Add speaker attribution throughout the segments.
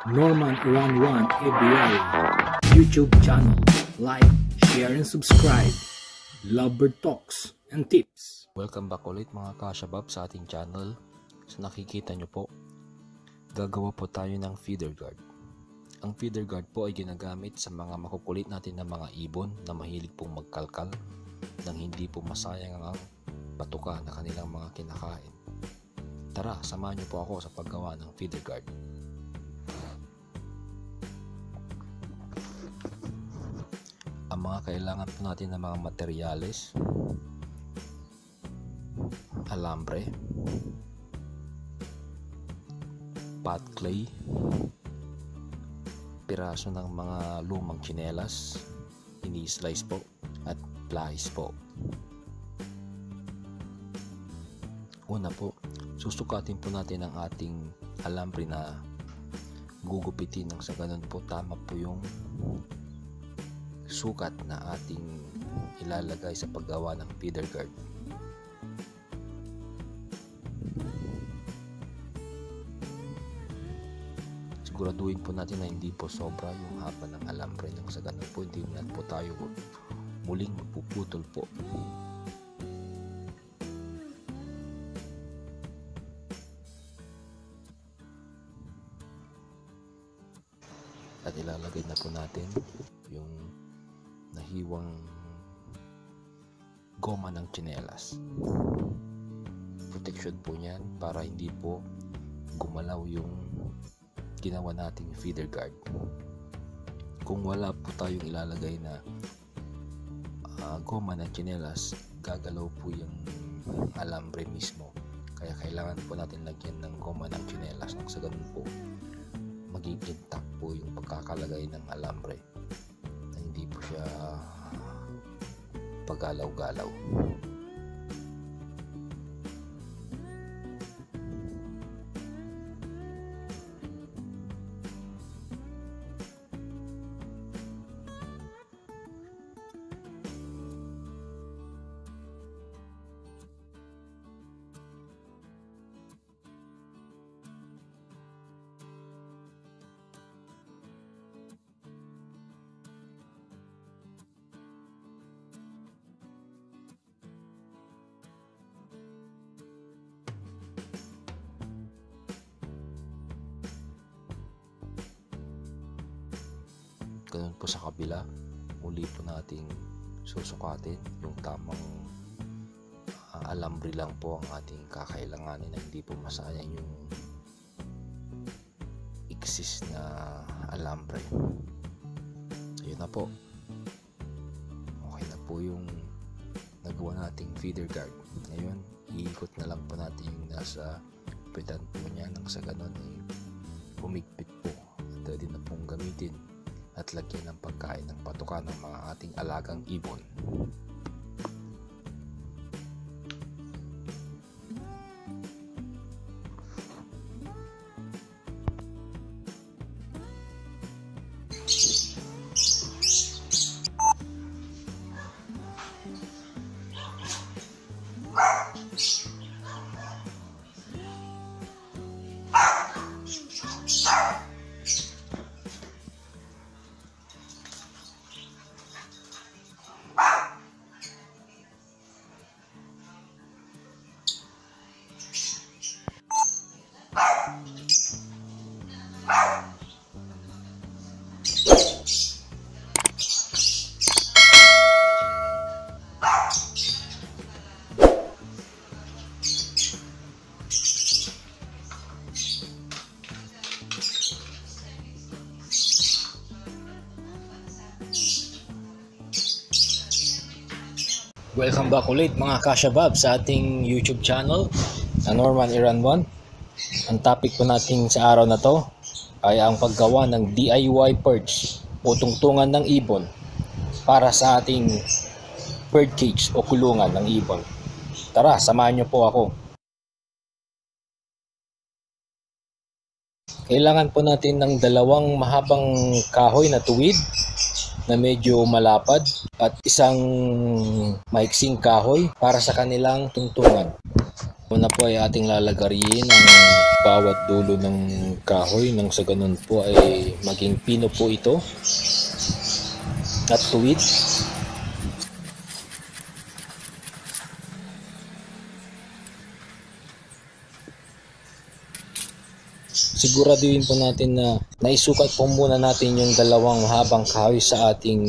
Speaker 1: Norman Iran 1 ABL YouTube channel. Like, share, and subscribe. Lovebird Talks and Tips.
Speaker 2: Welcome back ulit mga kashabab sa ating channel. So nakikita nyo po, gagawa po tayo ng feeder guard. Ang feeder guard po ay ginagamit sa mga makukulit natin na mga ibon na mahilig pong magkalkal nang hindi po masayang ang patuka na kanilang mga kinakain. Tara, samahan nyo po ako sa paggawa ng feeder guard. Ang mga kailangan po natin ng mga materyales: alambre, pot clay, piraso ng mga lumang tsinelas, ini-slice po, at plies po. Una po, susukatin po natin ang ating alambre na gugupitin nang sa ganun po tama po yung sukat na ating ilalagay sa paggawa ng feeder guard. Siguraduhin po natin na hindi po sobra yung haba ng alambre nang sa ganun po hindi na po tayo muling magpuputol po. At ilalagay na po natin yung nahiwang goma ng tsinelas. Protection po niyan para hindi po gumalaw yung ginawa nating feeder guard. Kung wala po tayong ilalagay na goma ng tsinelas, gagalaw po yung alambre mismo. Kaya kailangan po natin lagyan ng goma ng tsinelas nang sa ganun po maging intact po yung pagkakalagay ng alambre na hindi po siya pagalaw-galaw. Ganun po sa kabila, muli po nating susukatin yung tamang alambre lang po ang ating kakailanganin na hindi po masayang yung iksis na alambre. Ayun na po, okay na po yung nagawa nating feeder guard. Ngayon, iikot na lang po natin yung nasa pitan po niya nang sa ganun humigpit po at pwede na pong gamitin at lagyan ng pagkain ng patuka ng mga ating alagang ibon.
Speaker 1: Welcome back ulit mga kashabab sa ating YouTube channel na Norman Iran 1. Ang topic po natin sa araw na to ay ang paggawa ng DIY perch o tungtungan ng ibon para sa ating bird cage o kulungan ng ibon. Tara, samahan nyo po ako. Kailangan po natin ng dalawang mahabang kahoy na tuwid na medyo malapad at isang maiksing kahoy para sa kanilang tungtungan. Una po ay ating lalagarin ang bawat dulo ng kahoy nang sa ganun po ay maging pino po ito at tuwid. Siguraduhin po natin na naisukat po muna natin yung dalawang mahabang kahoy sa ating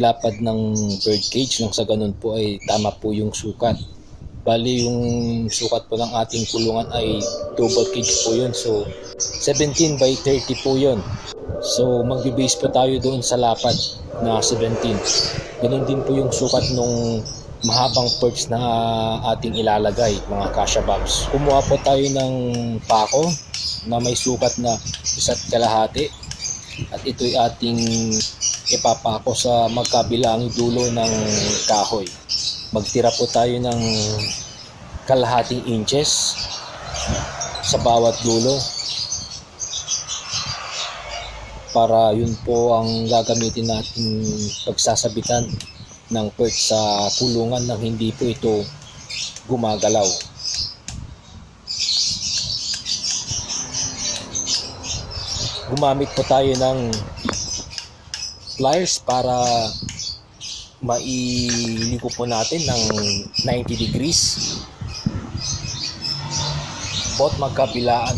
Speaker 1: lapad ng bird cage nang sa ganun po ay tama po yung sukat. Bali yung sukat po ng ating kulungan ay double cage po yun. So 17 by 30 po yun. So magbe-base po tayo doon sa lapad na 17. Ganun din po yung sukat nung mahabang perch na ating ilalagay, mga Kasha Bobs. Kumuha po tayo ng pako na may sukat na 1.5 at ito'y ating ipapako sa magkabilang dulo ng kahoy. Magtira po tayo ng 0.5 inches sa bawat dulo para yun po ang gagamitin natin pagsasabitan ng perch sa kulungan nang hindi po ito gumagalaw. Gumamit po tayo ng pliers para mailiko po natin ng 90 degrees both magkabilaan.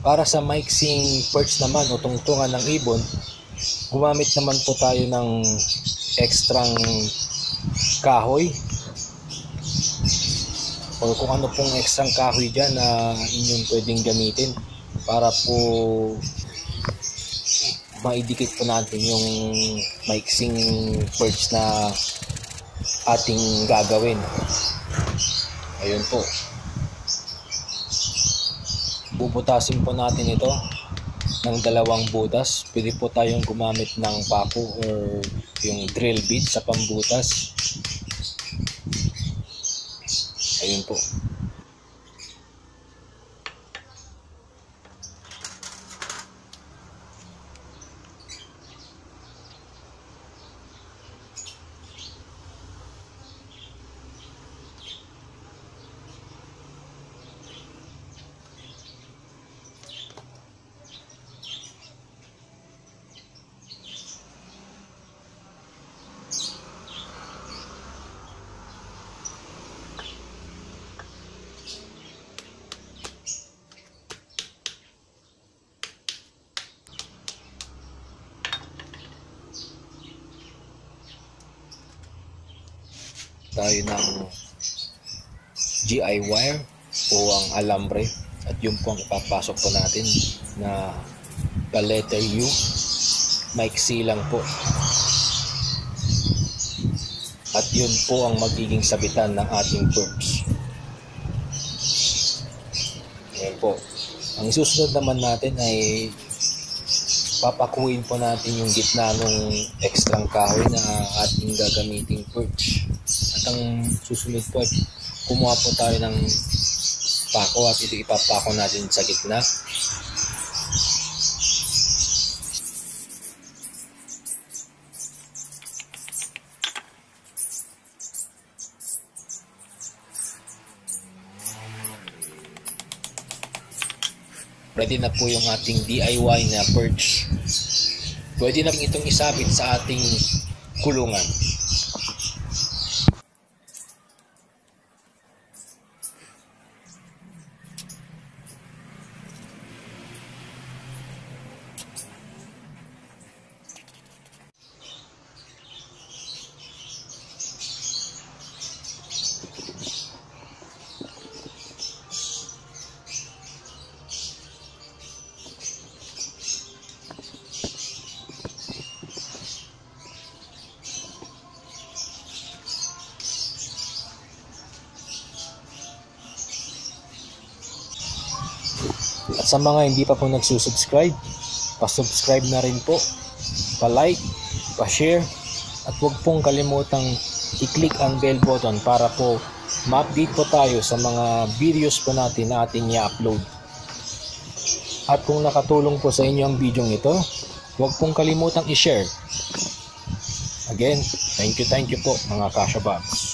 Speaker 1: Para sa maiksing perch naman o tungtungan ng ibon, gumamit naman po tayo ng ekstrang kahoy o kung ano pong ekstrang kahoy dyan na inyong pwedeng gamitin para po maidikit po natin yung maiksing perch na ating gagawin. Ayun po. Bubutasin po natin ito ng 2 butas. Pwede po tayong gumamit ng pako or yung drill bit sa pambutas. Ayun po. Tayo ng GI wire o ang alambre at yun po ang ipapasok po natin na letter U, maiksi lang po, at yun po ang magiging sabitan ng ating perch. Ayan po. Ang susunod naman natin ay papakuin po natin yung gitna ng ekstrang kahoy na ating gagamiting perch. At ang susunod po ay kumuha po tayo ng pako at ito ipapako natin sa gitna. Ready na po yung ating DIY na perch. Pwede na itong isabit sa ating kulungan. At sa mga hindi pa po nagsusubscribe, pa-subscribe na rin po, pa-like, pa-share, at huwag pong kalimutang i-click ang bell button para po ma-update po tayo sa mga videos po natin na ating i-upload. At kung nakatulong po sa inyo ang video ito, huwag pong kalimutang i-share. Again, thank you po mga Kasha Bobs.